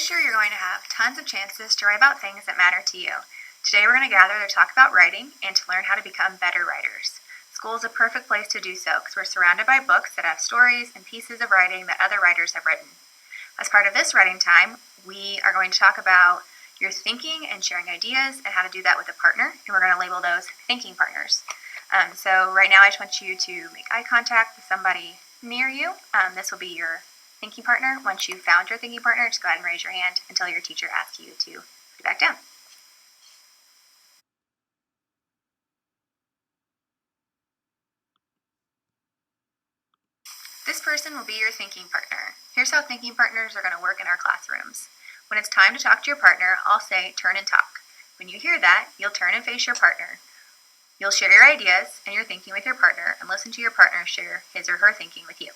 this year you're going to have tons of chances to write about things that matter to you. Today we're going to gather to talk about writing and to learn how to become better writers. School is a perfect place to do so because we're surrounded by books that have stories and pieces of writing that other writers have written. As part of this writing time, we are going to talk about your thinking and sharing ideas and how to do that with a partner, and we're going to label those thinking partners. So right now I just want you to make eye contact with somebody near you. This will be your thinking partner. Once you've found your thinking partner, just go ahead and raise your hand until your teacher asks you to put it back down. This person will be your thinking partner. Here's how thinking partners are going to work in our classrooms. When it's time to talk to your partner, I'll say, turn and talk. When you hear that, you'll turn and face your partner. You'll share your ideas and your thinking with your partner and listen to your partner share his or her thinking with you.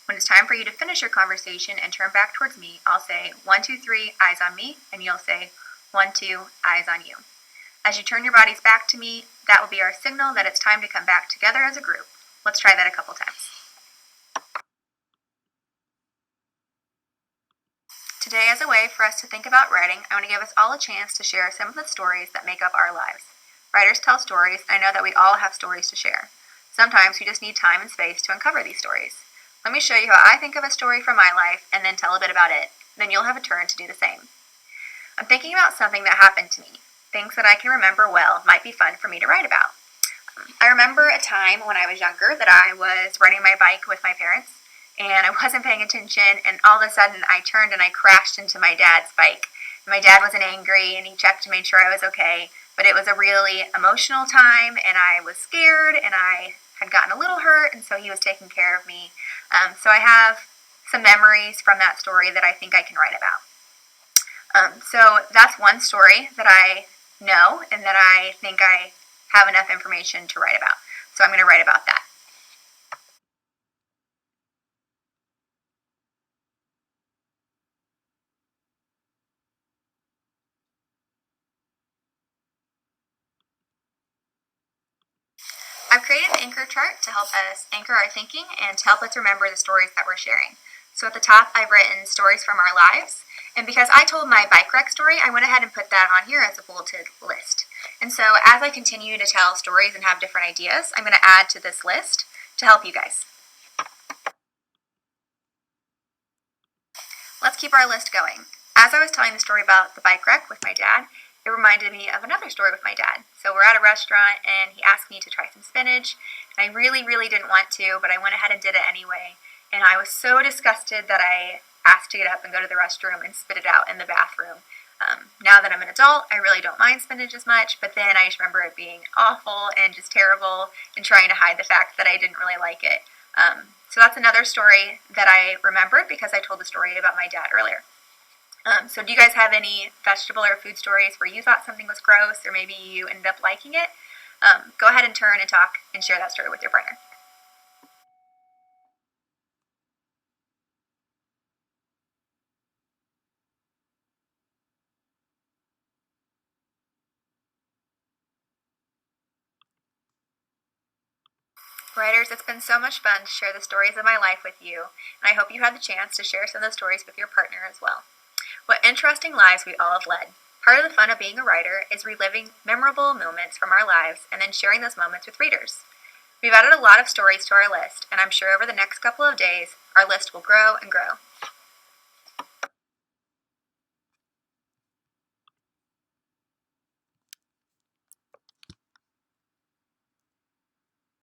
When it's time for you to finish your conversation and turn back towards me, I'll say, 1, 2, 3, eyes on me, and you'll say, 1, 2, eyes on you. As you turn your bodies back to me, that will be our signal that it's time to come back together as a group. Let's try that a couple times. Today, as a way for us to think about writing, I want to give us all a chance to share some of the stories that make up our lives. Writers tell stories, and I know that we all have stories to share. Sometimes we just need time and space to uncover these stories. Let me show you how I think of a story from my life and then tell a bit about it. Then you'll have a turn to do the same. I'm thinking about something that happened to me. Things that I can remember well might be fun for me to write about. I remember a time when I was younger that I was riding my bike with my parents and I wasn't paying attention, and all of a sudden I turned and I crashed into my dad's bike. My dad wasn't angry and he checked and made sure I was okay, but it was a really emotional time and I was scared and I had gotten a little hurt, and so he was taking care of me. So I have some memories from that story that I think I can write about. So that's one story that I know and that I think I have enough information to write about. So I'm going to write about that. I've created an anchor chart to help us anchor our thinking and to help us remember the stories that we're sharing. So at the top, I've written stories from our lives. And because I told my bike wreck story, I went ahead and put that on here as a bulleted list. And so as I continue to tell stories and have different ideas, I'm going to add to this list to help you guys. Let's keep our list going. As I was telling the story about the bike wreck with my dad, it reminded me of another story with my dad. So we're at a restaurant and he asked me to try some spinach. And I really didn't want to, but I went ahead and did it anyway. And I was so disgusted that I asked to get up and go to the restroom and spit it out in the bathroom. Now that I'm an adult, I really don't mind spinach as much, but then I just remember it being awful and just terrible and trying to hide the fact that I didn't really like it. So that's another story that I remembered because I told the story about my dad earlier. So do you guys have any vegetable or food stories where you thought something was gross or maybe you ended up liking it? Go ahead and turn and talk and share that story with your partner. Writers, it's been so much fun to share the stories of my life with you, and I hope you had the chance to share some of the stories with your partner as well. What interesting lives we all have led. Part of the fun of being a writer is reliving memorable moments from our lives and then sharing those moments with readers. We've added a lot of stories to our list, and I'm sure over the next couple of days, our list will grow and grow.